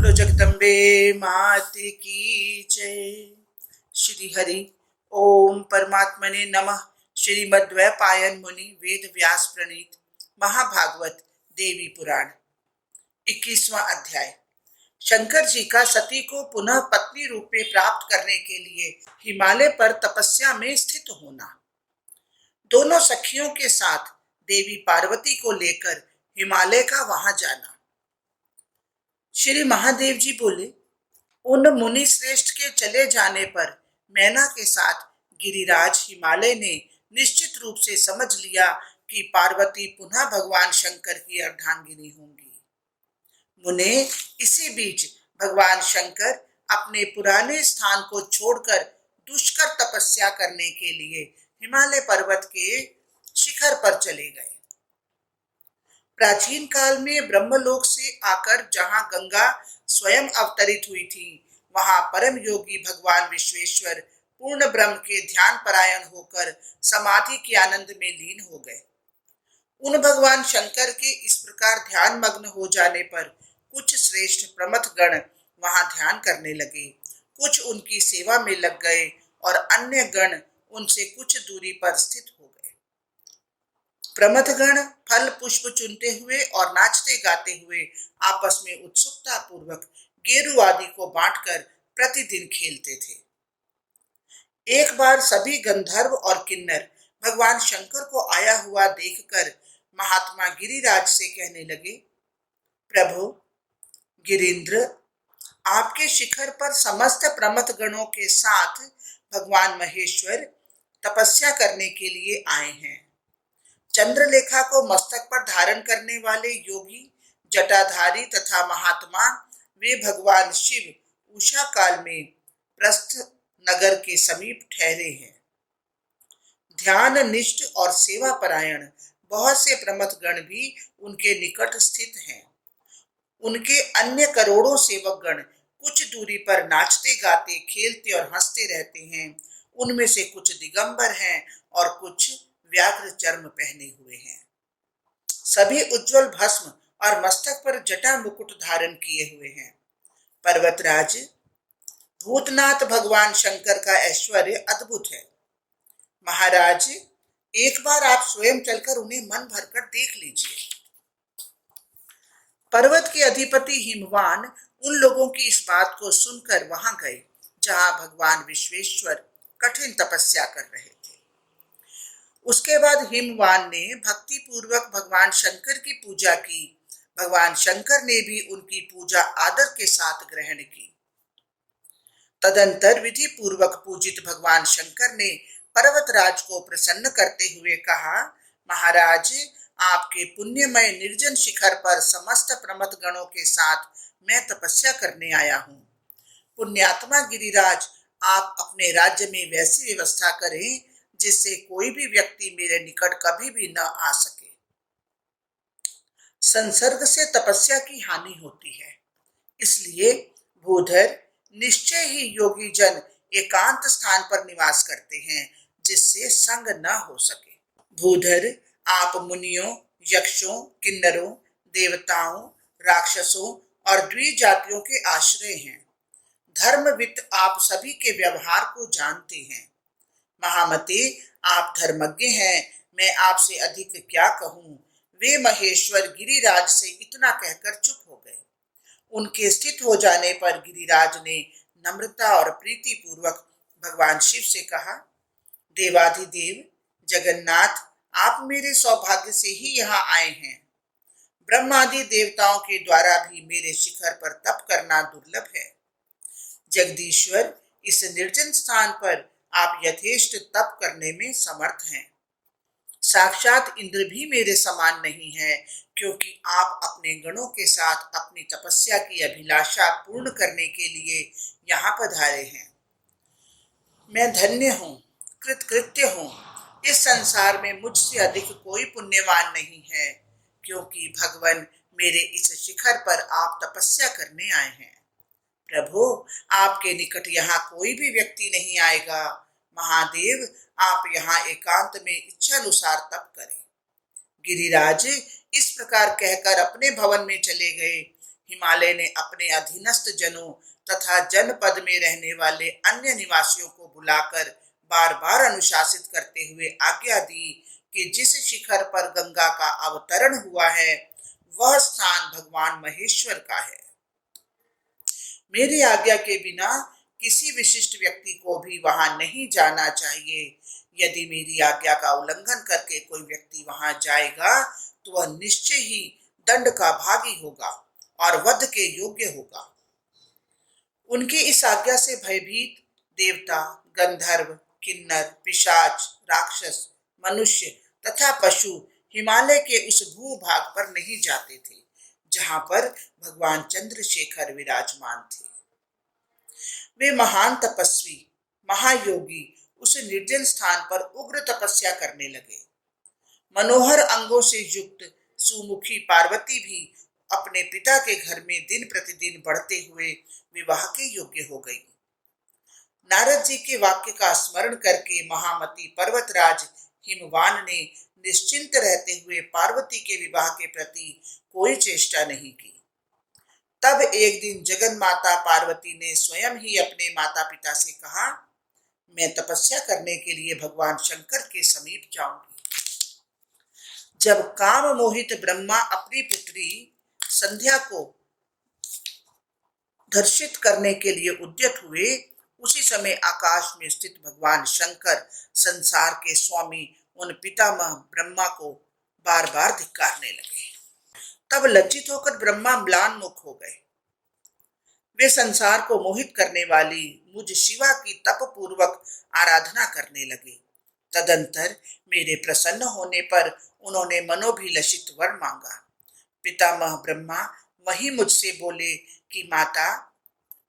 बोलो जगदम्बे मात की जय। श्री हरि ओम परमात्मने नमः। श्रीमद्वैपायन मुनि वेद व्यास प्रणीत महाभागवत देवी पुराण 21वां अध्याय। शंकर जी का सती को पुनः पत्नी रूप में प्राप्त करने के लिए हिमालय पर तपस्या में स्थित होना। दोनों सखियों के साथ देवी पार्वती को लेकर हिमालय का वहां जाना। श्री महादेव जी बोले, उन मुनि श्रेष्ठ के चले जाने पर मैना के साथ गिरिराज हिमालय ने निश्चित रूप से समझ लिया कि पार्वती पुनः भगवान शंकर की अर्धांगिनी होंगी। मुने, इसी बीच भगवान शंकर अपने पुराने स्थान को छोड़कर दुष्कर तपस्या करने के लिए हिमालय पर्वत के शिखर पर चले गए। प्राचीन काल में ब्रह्मलोक से आकर जहां गंगा स्वयं अवतरित हुई थी, वहां परम योगी भगवान विश्वेश्वर पूर्ण ब्रह्म के ध्यान परायण होकर समाधि के आनंद में लीन हो गए। उन भगवान शंकर के इस प्रकार ध्यान मग्न हो जाने पर कुछ श्रेष्ठ प्रमथ गण वहां ध्यान करने लगे। कुछ उनकी सेवा में लग गए और अन्य गण उनसे कुछ दूरी पर स्थित हो गए। प्रमथगण फल पुष्प चुनते हुए और नाचते गाते हुए आपस में उत्सुकता पूर्वक गेरू आदि को बांटकर प्रतिदिन खेलते थे। एक बार सभी गंधर्व और किन्नर भगवान शंकर को आया हुआ देखकर महात्मा गिरिराज से कहने लगे, प्रभु गिरीन्द्र, आपके शिखर पर समस्त प्रमथ गणों के साथ भगवान महेश्वर तपस्या करने के लिए आए हैं। चंद्रलेखा को मस्तक पर धारण करने वाले योगी जटाधारी तथा महात्मा वे भगवान शिव उषा काल में प्रस्थ नगर के समीप ठहरे हैं। ध्यान निष्ठ और सेवा परायण बहुत से प्रमथ गण भी उनके निकट स्थित हैं। उनके अन्य करोड़ों सेवक गण कुछ दूरी पर नाचते गाते खेलते और हंसते रहते हैं। उनमें से कुछ दिगंबर हैं और कुछ व्याघ्र चर्म पहने हुए हैं। सभी उज्जवल भस्म और मस्तक पर जटा मुकुट धारण किए हुए हैं। पर्वतराज, भूतनाथ भगवान शंकर का ऐश्वर्य अद्भुत है। महाराज, एक बार आप स्वयं चलकर उन्हें मन भरकर देख लीजिए। पर्वत के अधिपति हिमवान उन लोगों की इस बात को सुनकर वहां गए जहां भगवान विश्वेश्वर कठिन तपस्या कर रहे थे। उसके बाद हिमवान ने भक्ति पूर्वक भगवान शंकर की पूजा की। भगवान शंकर ने भी उनकी पूजा आदर के साथ ग्रहण की। तदंतर विधि पूर्वक पूजित भगवान शंकर ने पर्वतराज को प्रसन्न करते हुए कहा, महाराज, आपके पुण्यमय निर्जन शिखर पर समस्त प्रमथ गणों के साथ मैं तपस्या करने आया हूँ। पुण्यात्मा गिरिराज, आप अपने राज्य में वैसी व्यवस्था करें जिससे कोई भी व्यक्ति मेरे निकट कभी भी न आ सके। संसर्ग से तपस्या की हानि होती है, इसलिए भूधर निश्चय ही योगी जन एकांत स्थान पर निवास करते हैं जिससे संग न हो सके। भूधर, आप मुनियों, यक्षों, किन्नरों, देवताओं, राक्षसों और द्विजातियों के आश्रय हैं। धर्मविद आप सभी के व्यवहार को जानते हैं। महामते, आप धर्मज्ञ हैं, मैं आपसे अधिक क्या कहूं। वे महेश्वर गिरिराज से इतना कहकर चुप हो गए। उनके स्थित हो जाने पर गिरिराज ने नम्रता और प्रीति पूर्वक भगवान शिव से कहा, देवाधिदेव जगन्नाथ, आप मेरे सौभाग्य से ही यहाँ आए हैं। ब्रह्मादि देवताओं के द्वारा भी मेरे शिखर पर तप करना दुर्लभ है। जगदीश्वर, इस निर्जन स्थान पर आप यथेष्ट तप करने में समर्थ हैं। साक्षात इंद्र भी मेरे समान नहीं है, क्योंकि आप अपने गणों के साथ अपनी तपस्या की अभिलाषा पूर्ण करने के लिए यहाँ पधारे हैं। मैं धन्य हूँ, कृतकृत्य हूँ। इस संसार में मुझसे अधिक कोई पुण्यवान नहीं है, क्योंकि भगवान मेरे इस शिखर पर आप तपस्या करने आए हैं। प्रभु, आपके निकट यहाँ कोई भी व्यक्ति नहीं आएगा। महादेव, आप यहाँ एकांत में इच्छानुसार तप करें। गिरिराज इस प्रकार कहकर अपने भवन में चले गए। हिमालय ने अपने अधीनस्थ जनों तथा जनपद में रहने वाले अन्य निवासियों को बुलाकर बार बार अनुशासित करते हुए आज्ञा दी कि जिस शिखर पर गंगा का अवतरण हुआ है वह स्थान भगवान महेश्वर का है। मेरी आज्ञा के बिना किसी विशिष्ट व्यक्ति को भी वहां नहीं जाना चाहिए। यदि मेरी आज्ञा का उल्लंघन करके कोई व्यक्ति वहां जाएगा तो वह निश्चय ही दंड का भागी होगा और वध के योग्य होगा। उनकी इस आज्ञा से भयभीत देवता, गंधर्व, किन्नर, पिशाच, राक्षस, मनुष्य तथा पशु हिमालय के उस भूभाग पर नहीं जाते थे जहां पर भगवान चंद्रशेखर विराजमान थे। वे महान तपस्वी, महायोगी उस निर्जन स्थान पर उग्र तपस्या करने लगे। मनोहर अंगों से युक्त सुमुखी पार्वती भी अपने पिता के घर में दिन प्रतिदिन बढ़ते हुए विवाह के योग्य हो गई। नारद जी के वाक्य का स्मरण करके महामती पर्वतराज हिमवान ने निश्चिंत रहते हुए पार्वती के विवाह के प्रति कोई चेष्टा नहीं की। तब एक दिन जगन माता पार्वती ने स्वयं ही अपने माता पिता से कहा, मैं तपस्या करने के लिए भगवान शंकर के समीप जाऊंगी। जब काम मोहित ब्रह्मा अपनी पुत्री संध्या को दर्शित करने के लिए उद्यत हुए, उसी समय आकाश में स्थित भगवान शंकर संसार के स्वामी उन पितामह ब्रह्मा को बार बार धिक्कारने लगे। तब लज्जित होकर ब्रह्मा म्लान मुख हो गए। वे संसार को मोहित करने वाली मुझ शिवा की तप पूर्वक आराधना करने लगे। तदंतर मेरे प्रसन्न होने पर उन्होंने मनोभिलषित वर मांगा। पितामह ब्रह्मा वही मुझसे बोले कि माता,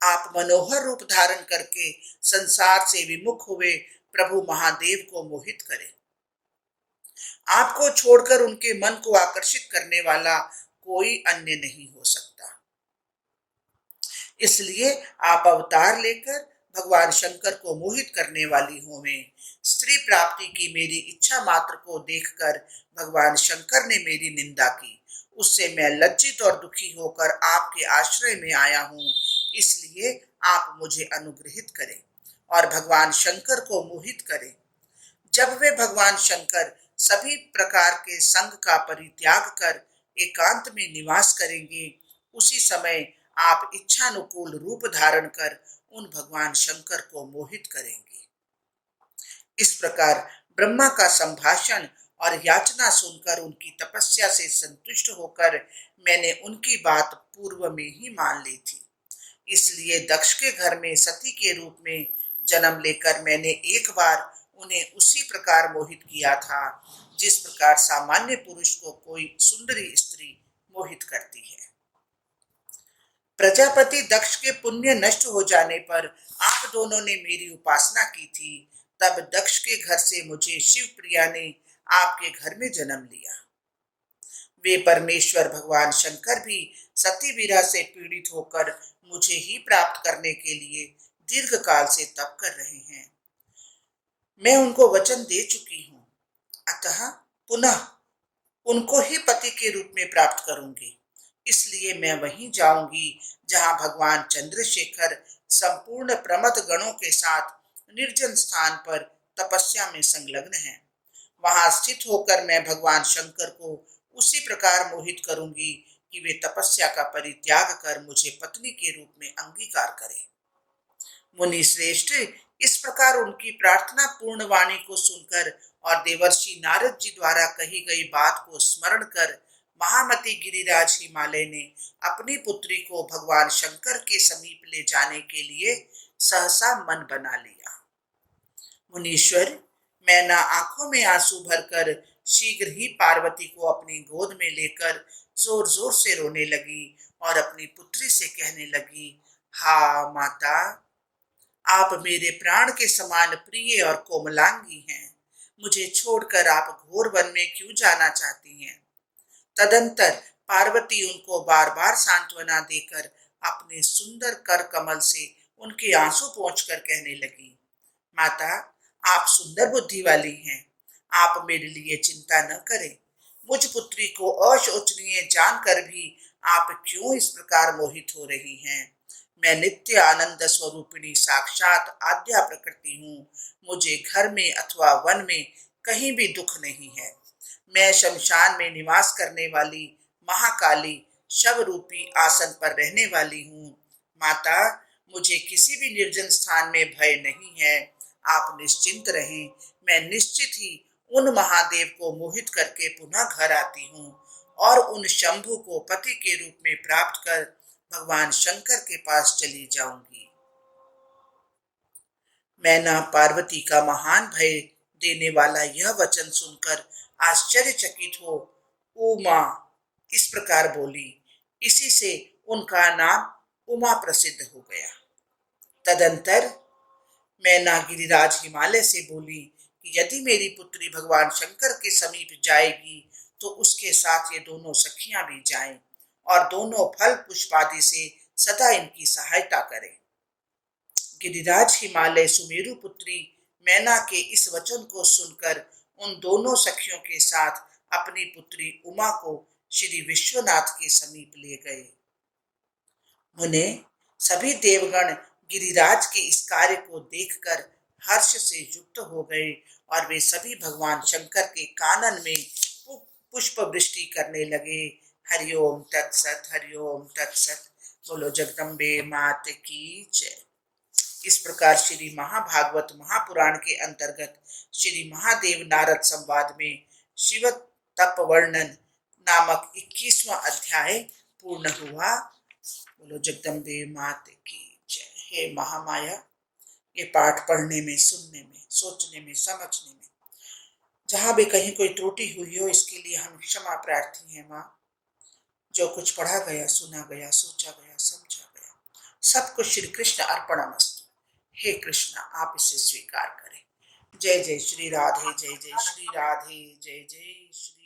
आप मनोहर रूप धारण करके संसार से विमुख हुए प्रभु महादेव को मोहित करें। आपको छोड़कर उनके मन को आकर्षित करने वाला कोई अन्य नहीं हो सकता। इसलिए आप अवतार लेकर भगवान शंकर को मोहित करने वाली होवें। स्त्री प्राप्ति की मेरी इच्छा मात्र को देखकर भगवान शंकर ने मेरी निंदा की। उससे मैं लज्जित और दुखी होकर आपके आश्रय में आया हूँ। इसलिए आप मुझे अनुग्रहित करें और भगवान शंकर को मोहित करें। जब वे भगवान शंकर सभी प्रकार के संग का परित्याग कर एकांत में निवास करेंगे, उसी समय आप इच्छानुकूल रूप धारण कर उन भगवान शंकर को मोहित करेंगे। इस प्रकार ब्रह्मा का संभाषण और याचना सुनकर उनकी तपस्या से संतुष्ट होकर मैंने उनकी बात पूर्व में ही मान ली थी। इसलिए दक्ष के घर में सती के रूप में जन्म लेकर मैंने एक बार उन्हें उसी प्रकार मोहित किया था जिस प्रकार सामान्य पुरुष को कोई सुंदरी स्त्री मोहित करती है। प्रजापति दक्ष के पुण्य नष्ट हो जाने पर आप दोनों ने मेरी उपासना की थी। तब दक्ष के घर से मुझे शिव प्रिया ने आपके घर में जन्म लिया। वे परमेश्वर भगवान शंकर भी सती विरह से पीड़ित होकर मुझे ही प्राप्त करने के लिए दीर्घ काल से तप कर रहे हैं। मैं उनको वचन दे चुकी हूँ, अतः पुनः उनको ही पति के रूप में प्राप्त करूंगी। इसलिए मैं वहीं जाऊंगी जहां भगवान चंद्रशेखर संपूर्ण प्रमथ गणों के साथ निर्जन स्थान पर तपस्या में संलग्न हैं। वहां स्थित होकर मैं भगवान शंकर को उसी प्रकार मोहित करूंगी कि वे तपस्या का परित्याग कर मुझे पत्नी के रूप में अंगीकार करें। मुनि श्रेष्ठ, इस प्रकार उनकी प्रार्थना पूर्ण वाणी को सुनकर और देवर्षि नारद जी द्वारा कही गई बात को स्मरण कर महामती गिरिराज हिमालय ने अपनी पुत्री को भगवान शंकर के समीप ले जाने के लिए सहसा मन बना लिया। मुनीश्वर, मैं ना आंखों में आंसू भरकर शीघ्र ही पार्वती को अपनी गोद में लेकर जोर जोर से रोने लगी और अपनी पुत्री से कहने लगी, हा माता, आप मेरे प्राण के समान प्रिय और कोमलांगी हैं। मुझे छोड़कर आप घोर वन में क्यों जाना चाहती हैं? तदंतर पार्वती उनको बार बार सांत्वना देकर अपने सुंदर कर कमल से उनके आंसू पोंछकर कहने लगी, माता, आप सुंदर बुद्धि वाली हैं। आप मेरे लिए चिंता न करें। मुझ पुत्री को अशोचनीय जानकर भी आप क्यों इस प्रकार मोहित हो रही हैं? मैं नित्य आनंद स्वरूपिणी साक्षात आद्या प्रकृति हूँ। मुझे घर में अथवा वन में कहीं भी दुख नहीं है। मैं शमशान में निवास करने वाली महाकाली शव रूपी आसन पर रहने वाली हूँ। माता, मुझे किसी भी निर्जन स्थान में भय नहीं है। आप निश्चिंत रहें, मैं निश्चित ही उन महादेव को मोहित करके पुनः घर आती हूँ और उन शंभु को पति के रूप में प्राप्त कर भगवान शंकर के पास चली जाऊंगी। मैना पार्वती का महान भय देने वाला यह वचन सुनकर आश्चर्यचकित हो उमा इस प्रकार बोली। इसी से उनका नाम उमा प्रसिद्ध हो गया। तदंतर मैना गिरिराज हिमालय से बोली कि यदि मेरी पुत्री भगवान शंकर के समीप जाएगी तो उसके साथ ये दोनों सखियां भी जाएं और दोनों फल पुष्प आदि से सदा इनकी सहायता करें। गिरिराज हिमालय सुमेरु पुत्री मैना के इस वचन को सुनकर उन दोनों सखियों के साथ अपनी पुत्री उमा को श्री विश्वनाथ के समीप ले गए। मुने, सभी देवगण गिरिराज के इस कार्य को देखकर हर्ष से युक्त हो गए और वे सभी भगवान शंकर के कानन में पुष्प वृष्टि करने लगे। हरिओम तत्सत, हरिओम तत्सत। बोलो जगदम्बे मात की जय। इस प्रकार श्री महाभागवत महापुराण के अंतर्गत श्री महादेव नारद संवाद में शिव तप वर्णन नामक 21वां अध्याय पूर्ण हुआ। बोलो जगदम्बे मात की जय। हे महामाया, ये पाठ पढ़ने में, सुनने में, सोचने में, समझने में जहां भी कहीं कोई त्रुटि हुई हो, इसके लिए हम क्षमा प्रार्थी हैं माँ। जो कुछ पढ़ा गया, सुना गया, सोचा गया, समझा गया, सब कुछ श्री कृष्ण अर्पणमस्तु। हे कृष्ण, आप इसे स्वीकार करें। जय जय श्री राधे, जय जय श्री राधे, जय जय श्री